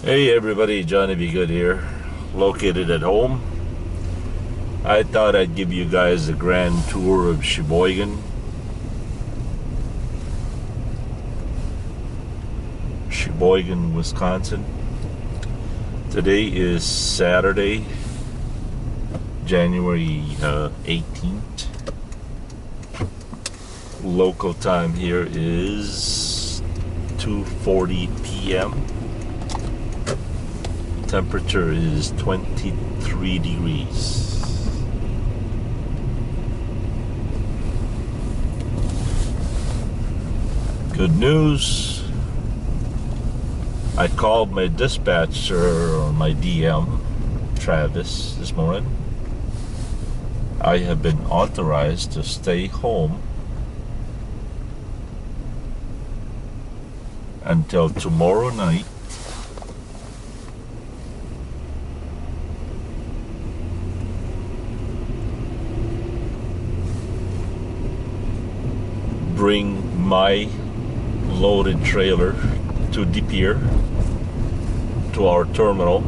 Hey everybody, Johnny Be Good here, located at home. I thought I'd give you guys a grand tour of Sheboygan. Sheboygan, Wisconsin. Today is Saturday, January 18th. Local time here is 2:40 p.m. Temperature is 23 degrees. Good news. I called my dispatcher, or my DM, Travis, this morning. I have been authorized to stay home until tomorrow night. Bring my loaded trailer to the pier, to our terminal,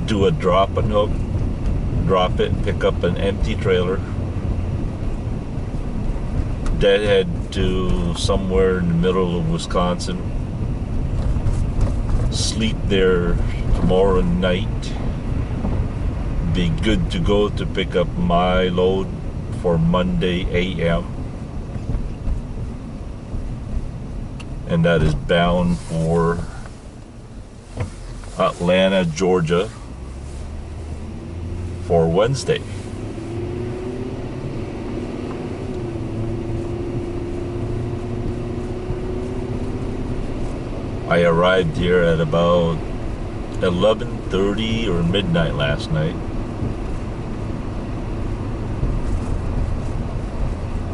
do a drop and hook, drop it, pick up an empty trailer, deadhead to somewhere in the middle of Wisconsin, sleep there tomorrow night, be good to go to pick up my load for Monday a.m. and that is bound for Atlanta, Georgia for Wednesday. I arrived here at about 11:30 or midnight last night.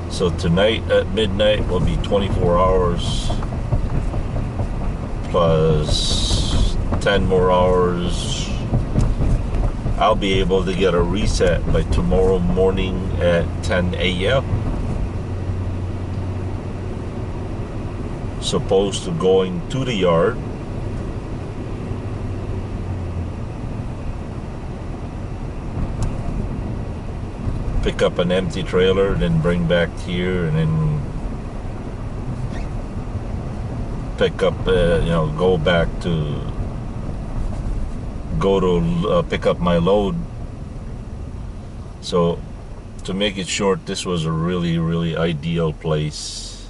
So tonight at midnight will be 24 hours plus 10 more hours. I'll be able to get a reset by tomorrow morning at 10 a.m. Supposed to going to the yard, pick up an empty trailer, then bring back here, and then pick up, go to pick up my load. So to make it short, this was a really ideal place,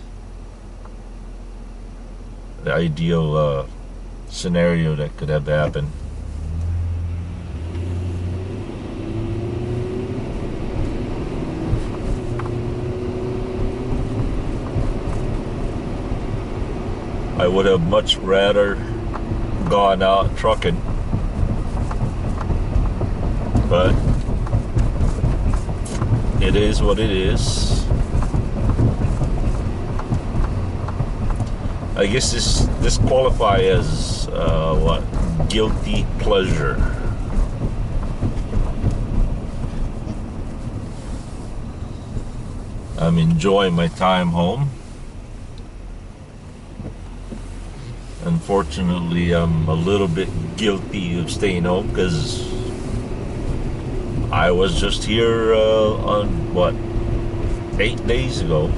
the ideal scenario that could have happened. I would have much rather gone out trucking, but it is what it is. I guess this qualify as what? Guilty pleasure. I'm enjoying my time home. Unfortunately, I'm a little bit guilty of staying home because I was just here on what, 8 days ago.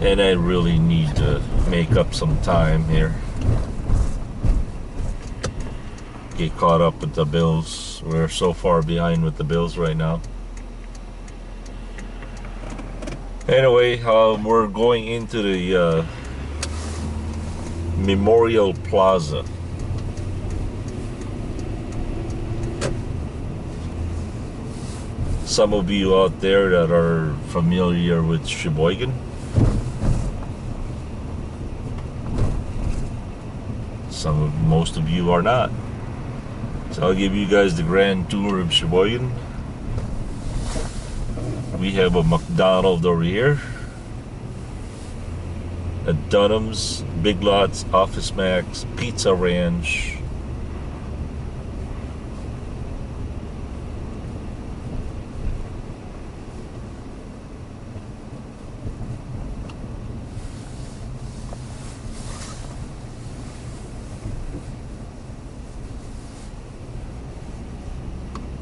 And I really need to make up some time here. Get caught up with the bills. We're so far behind with the bills right now. Anyway, we're going into the Memorial Plaza. Some of you out there that are familiar with Sheboygan, most of you are not. So I'll give you guys the grand tour of Sheboygan. We have a McDonald's over here, a Dunham's, Big Lots, Office Max, Pizza Ranch,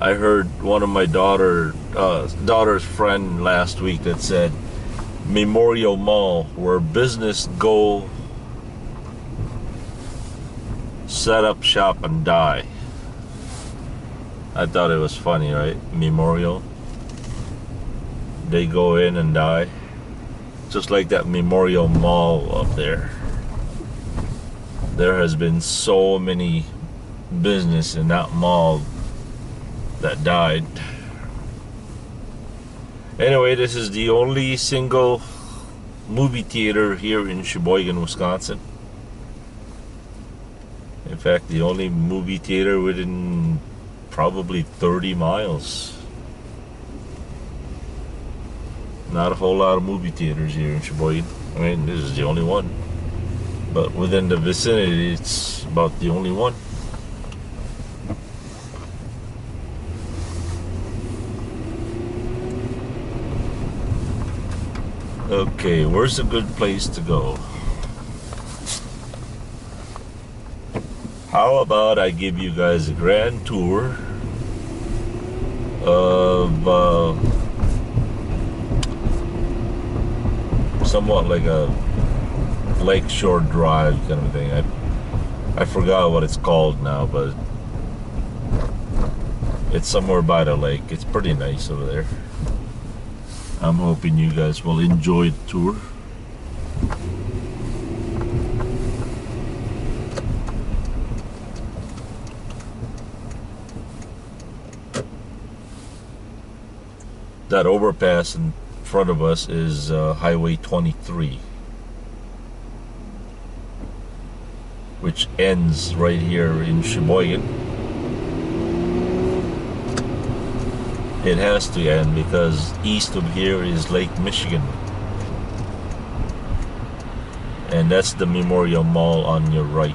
I heard one of my daughter's friend last week that said Memorial Mall, where business go, set up shop and die. I thought it was funny, right? Memorial. They go in and die. Just like that Memorial Mall up there. There has been so many business in that mall that died. Anyway, this is the only single movie theater here in Sheboygan, Wisconsin. In fact, the only movie theater within probably 30 miles. Not a whole lot of movie theaters here in Sheboygan. I mean, this is the only one. But within the vicinity, it's about the only one. Okay, where's a good place to go? How about I give you guys a grand tour of somewhat like a lakeshore drive kind of thing. I forgot what it's called now, but it's somewhere by the lake. It's pretty nice over there. I'm hoping you guys will enjoy the tour. That overpass in front of us is Highway 23, which ends right here in Sheboygan. It has to end because east of here is Lake Michigan, and that's the Memorial Mall on your right.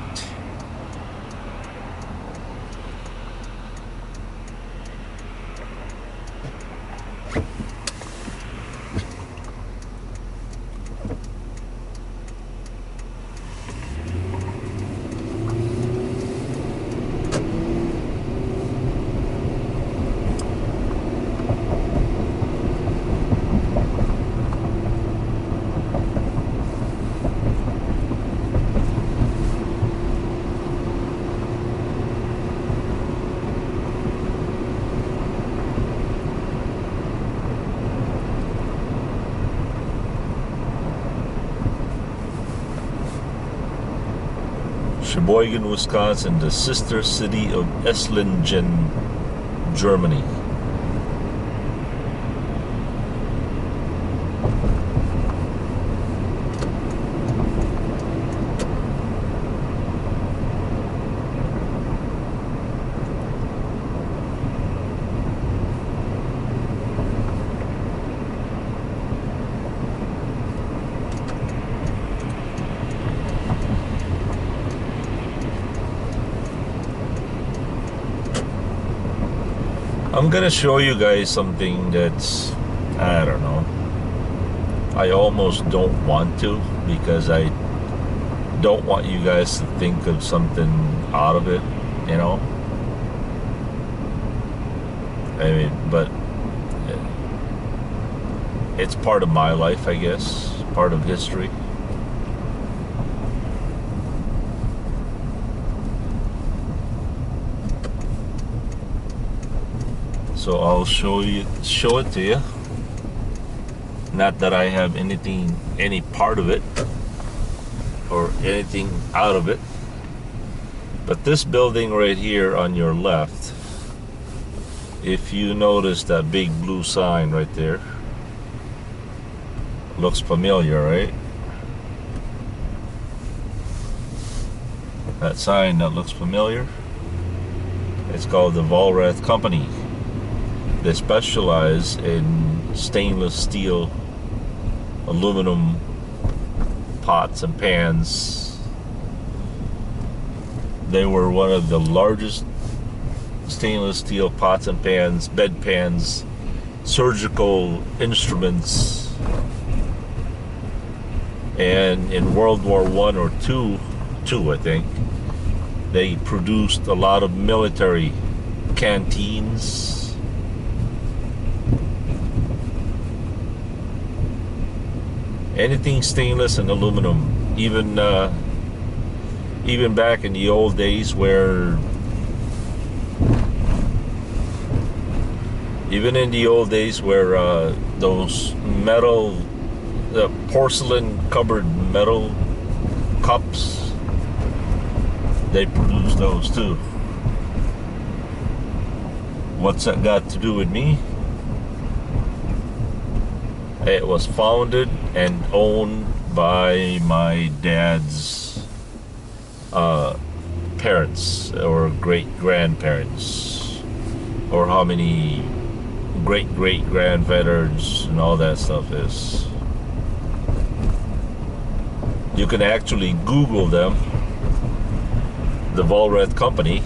Sheboygan, Wisconsin, the sister city of Esslingen, Germany. I'm gonna show you guys something that's, I don't know, I almost don't want to, because I don't want you guys to think of something out of it, you know. I mean, but it's part of my life, I guess, part of history. So I'll show it to you. Not that I have any part of it or anything out of it, but this building right here on your left, if you notice that big blue sign right there, looks familiar, right? That sign that looks familiar, it's called the Vollrathj company. They specialize in stainless steel, aluminum pots and pans. They were one of the largest stainless steel pots and pans, bed pans, surgical instruments. And in World War I or II, I think, they produced a lot of military canteens. Anything stainless and aluminum. Even back in the old days where those metal, the porcelain covered metal cups, they produce those too. What's that got to do with me? It was founded and owned by my dad's parents or great-grandparents, or how many great-great-grandfathers and all that stuff is. You can actually Google them, the Vollrathj company,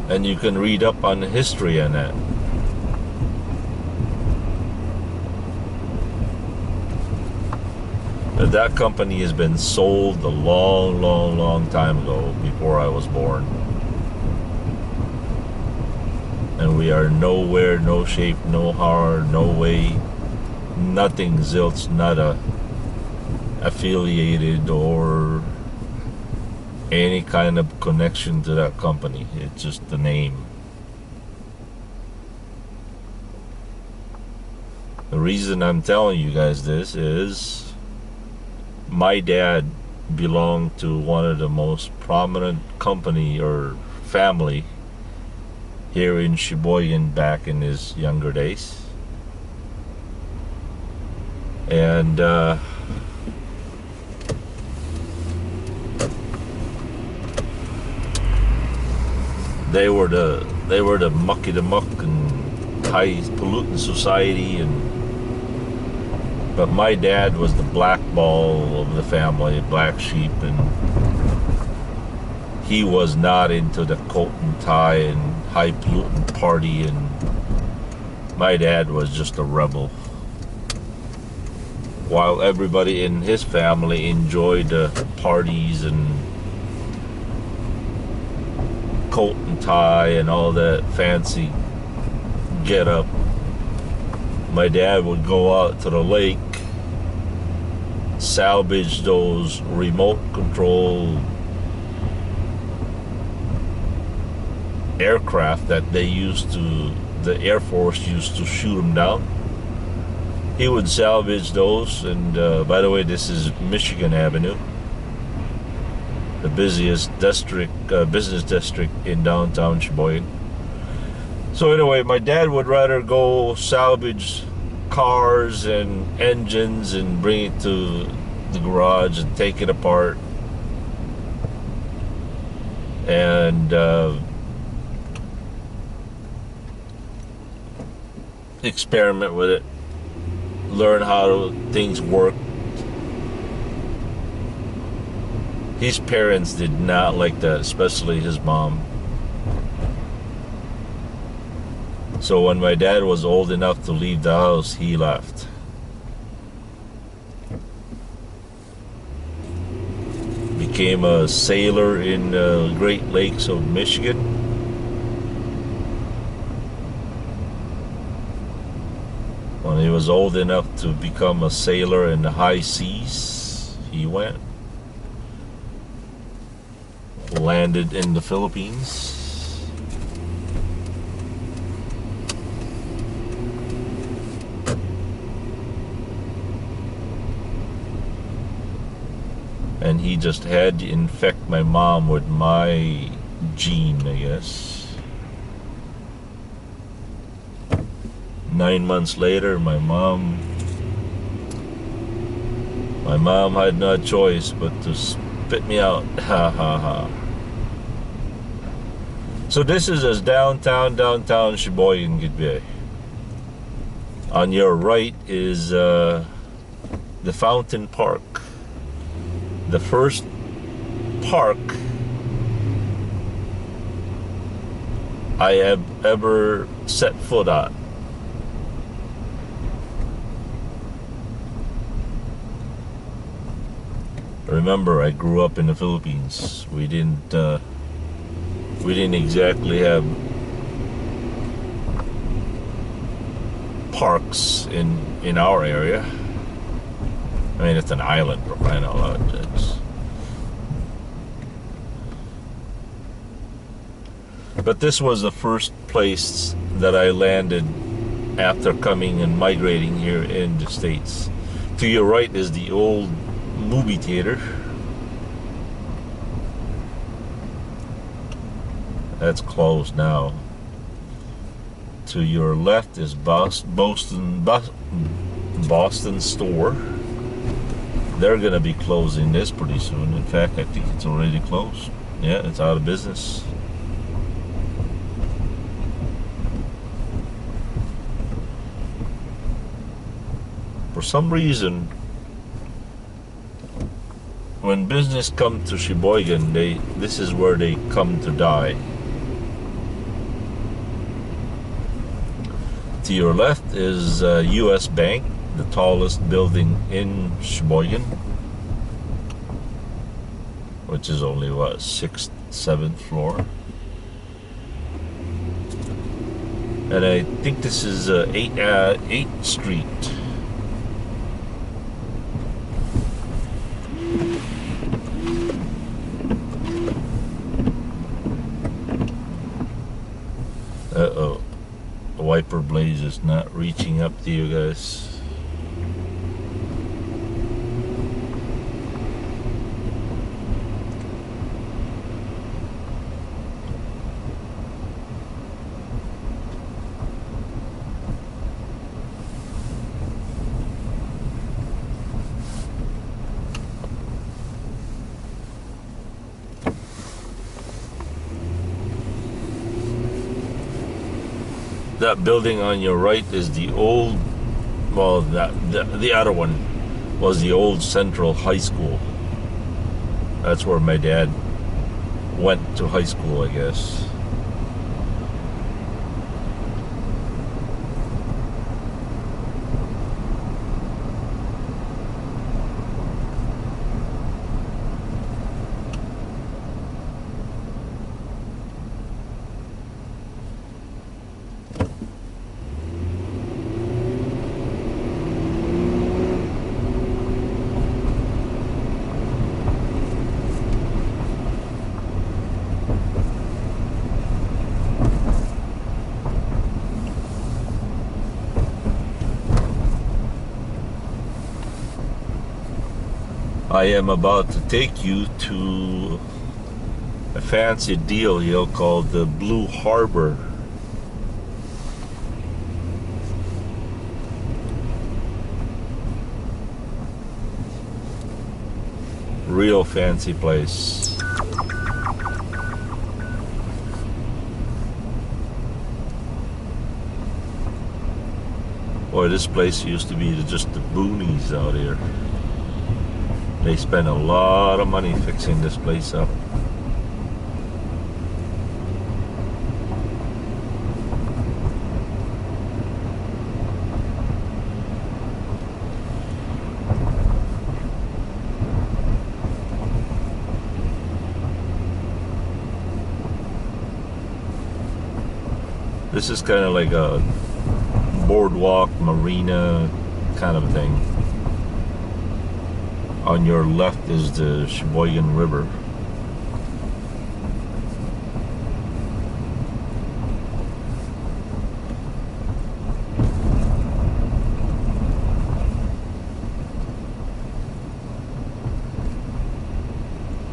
and you can read up on the history on that. But that company has been sold a long time ago, before I was born. And we are nowhere, no shape, no how, no way, nothing, zilch, nada affiliated or any kind of connection to that company. It's just the name. The reason I'm telling you guys this is my dad belonged to one of the most prominent company or family here in Sheboygan back in his younger days. And they were the mucky the muck and high pollutant society, but my dad was the black ball of the family, black sheep, and he was not into the coat and tie and high pollutant party, and my dad was just a rebel. While everybody in his family enjoyed the parties and coat and tie and all that fancy get up, my dad would go out to the lake, salvage those remote control aircraft that the Air Force used to shoot them down. He would salvage those, and by the way, this is Michigan Avenue, the busiest business district in downtown Sheboygan. So anyway, my dad would rather go salvage cars and engines and bring it to the garage and take it apart and experiment with it, learn how things work. His parents did not like that, especially his mom. So when my dad was old enough to leave the house, he left. Became a sailor in the Great Lakes of Michigan. When he was old enough to become a sailor in the high seas, he went. Landed in the Philippines. And he just had to infect my mom with my gene, I guess. 9 months later, my mom had no choice but to spit me out. Ha ha ha. So this is as downtown Sheboygan could be. On your right is the Fountain Park. The first park I have ever set foot on. Remember, I grew up in the Philippines. We didn't exactly have parks in our area. I mean, it's an island, for crying out loud. But this was the first place that I landed after coming and migrating here in the States. To your right is the old movie theater. That's closed now. To your left is Boston store. They're gonna be closing this pretty soon. In fact, I think it's already closed. Yeah, it's out of business. For some reason, when business come to Sheboygan, this is where they come to die. To your left is U.S. Bank, the tallest building in Sheboygan, which is only what, 6th, 7th floor. And I think this is 8th Street. Uh-oh. The wiper blade is not reaching up to you guys. That building on your right is the old, well, the other one was the old Central High School. That's where my dad went to high school, I guess. I am about to take you to a fancy deal here called the Blue Harbor. Real fancy place. Boy, this place used to be just the boonies out here. They spent a lot of money fixing this place up. This is kind of like a boardwalk, marina kind of thing. On your left is the Sheboygan River.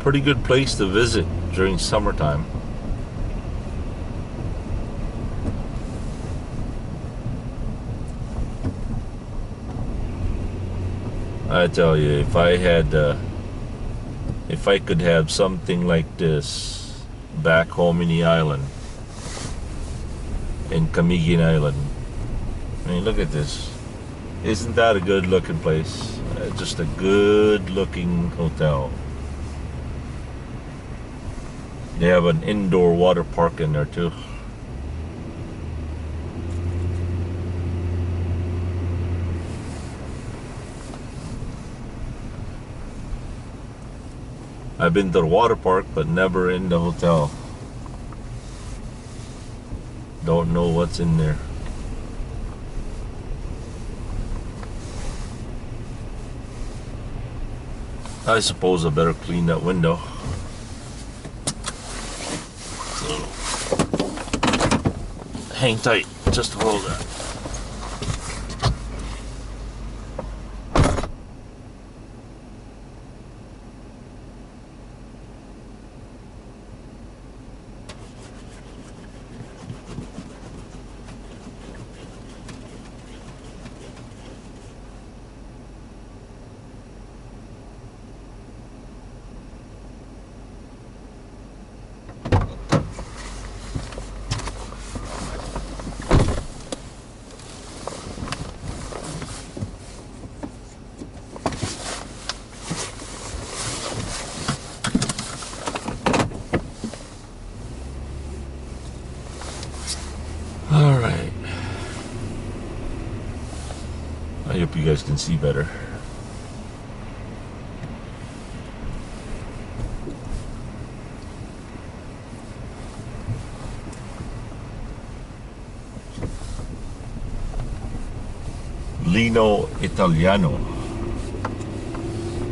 Pretty good place to visit during summertime. I tell you, if I could have something like this back home in the island, in Camiguin Island. I mean, look at this. Isn't that a good looking place? Just a good looking hotel. They have an indoor water park in there too. I've been to the water park, but never in the hotel. Don't know what's in there. I suppose I better clean that window. So, hang tight, just hold that. Alright. I hope you guys can see better. Lino Italiano.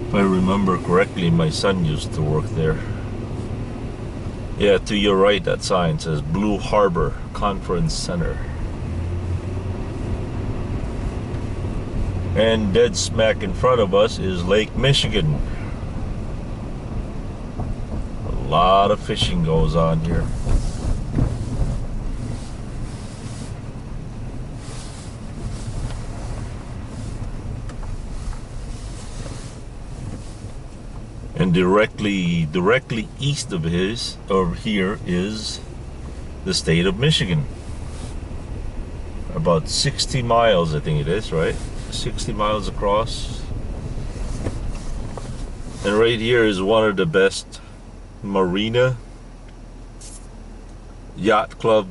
If I remember correctly, my son used to work there. Yeah, to your right, that sign says Blue Harbor Conference Center. And dead smack in front of us is Lake Michigan. A lot of fishing goes on here. And directly east of here is the state of Michigan. About 60 miles, I think it is, right? 60 miles across. And right here is one of the best Marina yacht club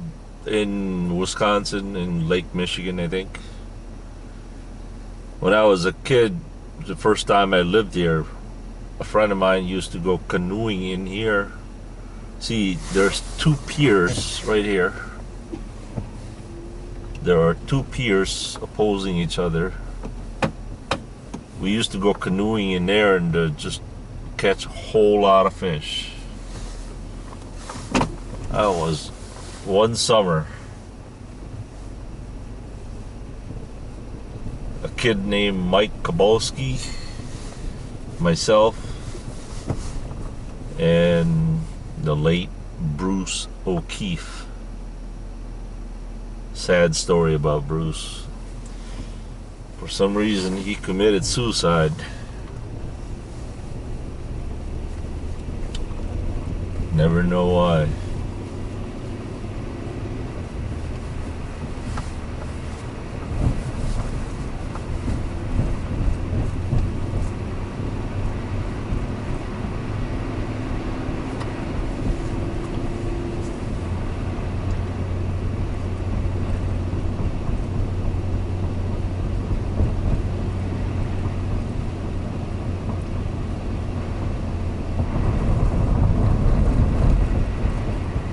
in Wisconsin, in Lake Michigan, I think. When I was a kid, the first time I lived here, a friend of mine used to go canoeing in here. See, there's two piers right here. There are two piers opposing each other. We used to go canoeing in there and just catch a whole lot of fish. That was one summer. A kid named Mike Kabolski, myself, and the late Bruce O'Keefe. Sad story about Bruce. For some reason, he committed suicide. Never know why.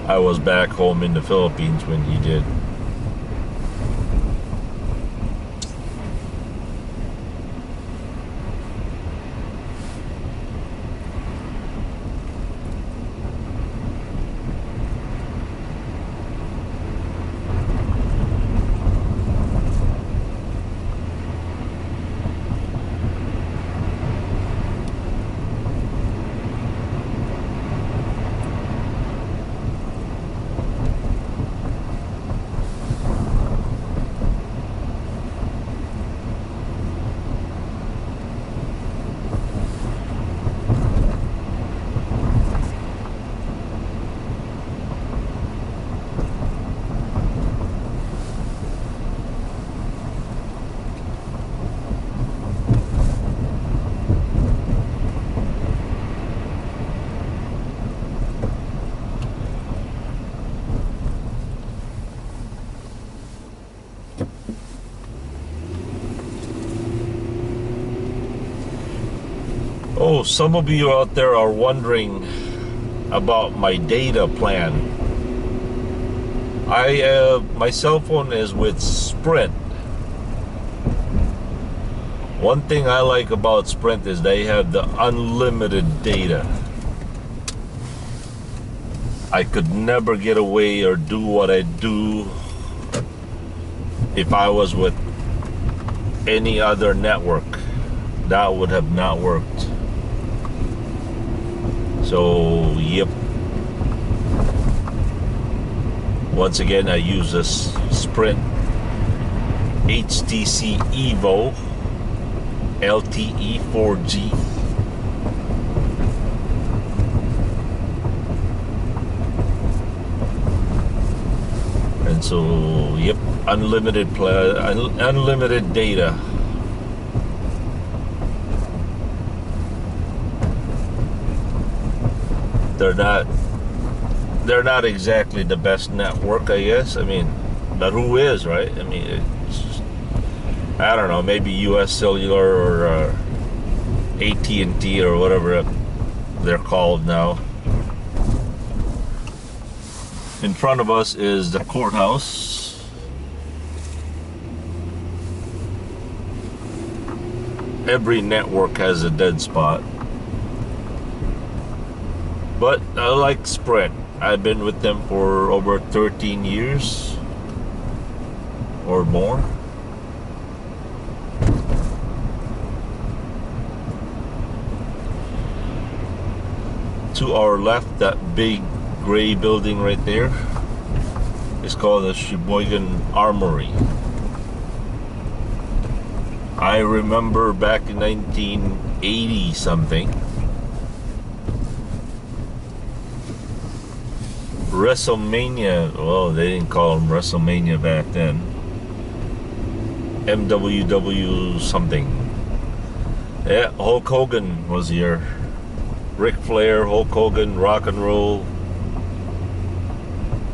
I was back home in the Philippines when he did. So some of you out there are wondering about my data plan. My cell phone is with Sprint. One thing I like about Sprint is they have the unlimited data. I could never get away or do what I do if I was with any other network. That would have not worked. So, yep. Once again, I use this Sprint HTC Evo LTE 4G. And so, yep, unlimited data. They're not exactly the best network, I guess. I mean, but who is, right? I mean, it's just, I don't know, maybe US Cellular or AT&T or whatever they're called now. In front of us is the courthouse. Every network has a dead spot. But I like Sprint. I've been with them for over 13 years or more. To our left, that big gray building right there is called the Sheboygan Armory. I remember back in 1980 something, WrestleMania, well, they didn't call them WrestleMania back then, MWW something. Yeah, Hulk Hogan was here. Ric Flair, Hulk Hogan, rock and roll.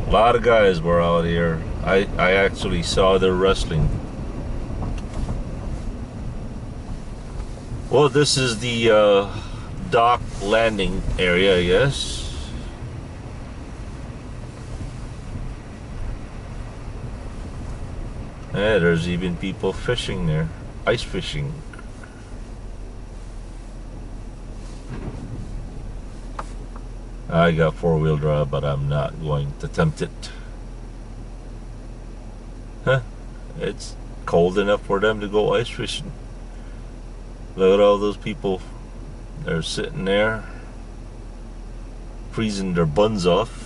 A lot of guys were out here. I actually saw their wrestling. Well, this is the dock landing area, I guess. Yeah, there's even people fishing there. Ice fishing. I got four-wheel drive, but I'm not going to attempt it. Huh? It's cold enough for them to go ice fishing. Look at all those people. They're sitting there, freezing their buns off.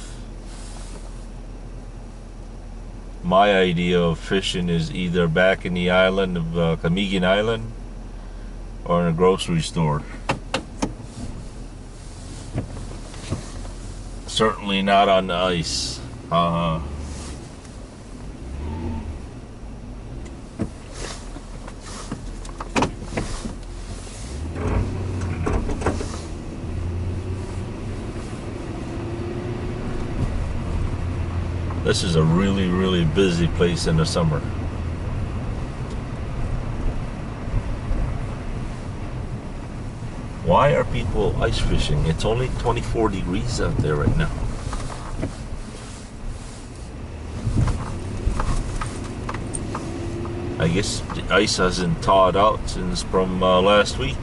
My idea of fishing is either back in the island of Kamigan Island or in a grocery store. Certainly not on the ice. This is a really, really busy place in the summer. Why are people ice fishing? It's only 24 degrees out there right now. I guess the ice hasn't thawed out since from last week.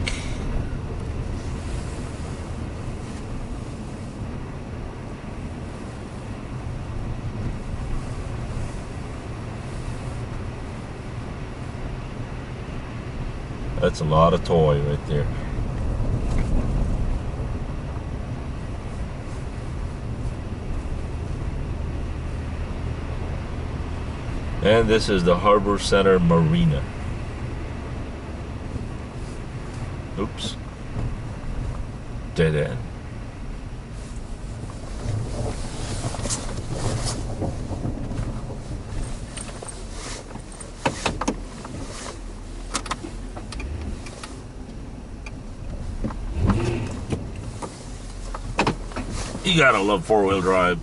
That's a lot of toy right there. And this is the Harbor Center Marina. Oops. Dead end. You gotta love four-wheel drive.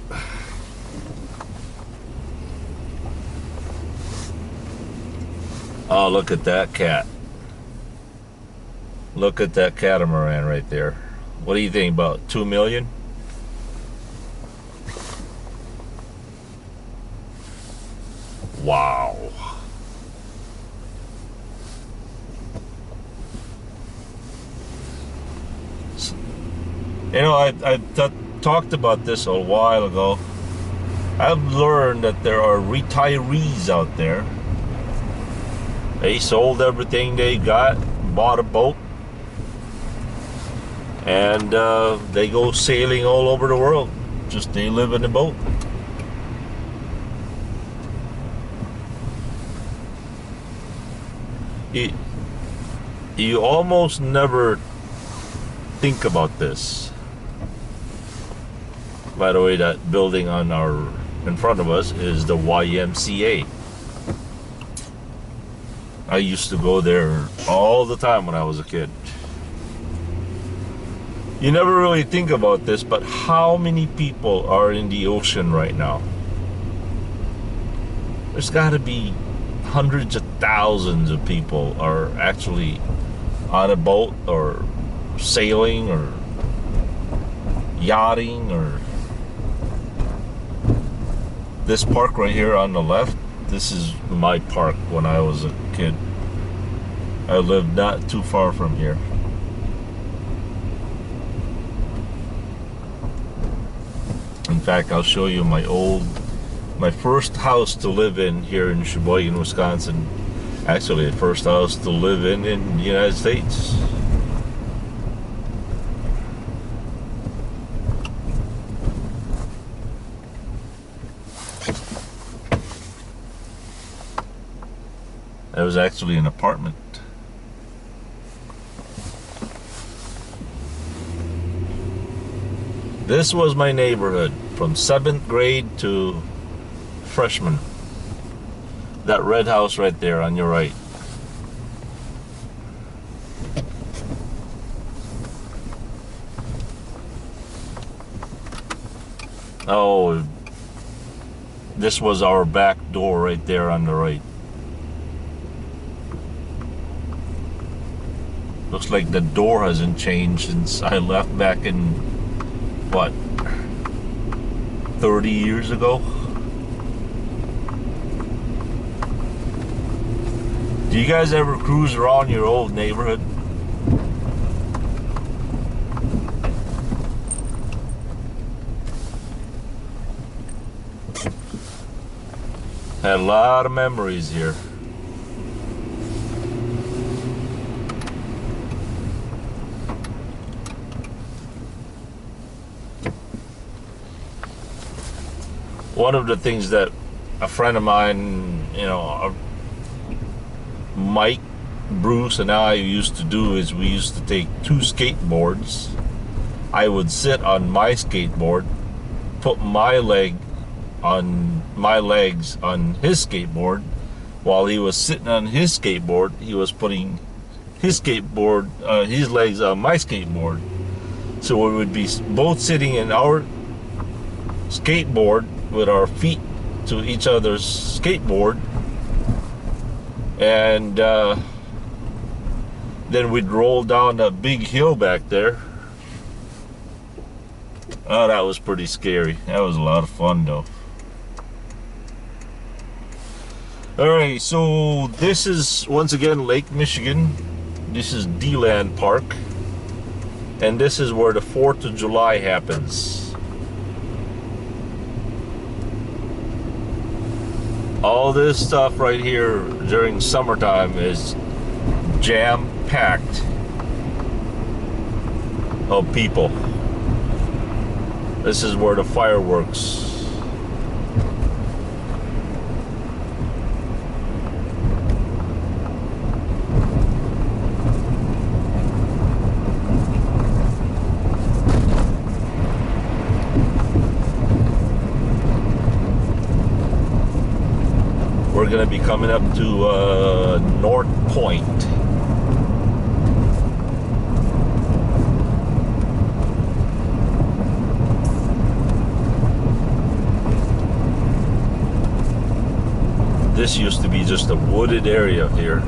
Oh, look at that cat. Look at that catamaran right there. What do you think, about 2 million? Wow. You know, I talked about this a while ago. I've learned that there are retirees out there. They sold everything they got, bought a boat, and they go sailing all over the world. Just they live in the boat. You almost never think about this. By the way, that building in front of us is the YMCA. I used to go there all the time when I was a kid. You never really think about this, but how many people are in the ocean right now? There's got to be hundreds of thousands of people are actually on a boat or sailing or yachting. Or this park right here on the left, this is my park when I was a kid. I lived not too far from here. In fact, I'll show you my first house to live in here in Sheboygan, Wisconsin. Actually, the first house to live in the United States. It was actually an apartment. This was my neighborhood from 7th grade to freshman. That red house right there on your right. Oh, this was our back door right there on the right. Looks like the door hasn't changed since I left back in, what, 30 years ago? Do you guys ever cruise around your old neighborhood? Had a lot of memories here. One of the things that a friend of mine, Mike, Bruce, and I used to do is we used to take 2 skateboards. I would sit on my skateboard, put my legs on his skateboard. While he was sitting on his skateboard, he was putting his legs on my skateboard. So we would be both sitting in our skateboard with our feet to each other's skateboard, and then we'd roll down that big hill back there. Oh, that was pretty scary. That was a lot of fun though. Alright, so this is once again Lake Michigan. This is D-Land Park, and this is where the 4th of July happens. All this stuff right here during summertime is jam-packed of people. This is where the fireworks. We're going to be coming up to North Point. This used to be just a wooded area here.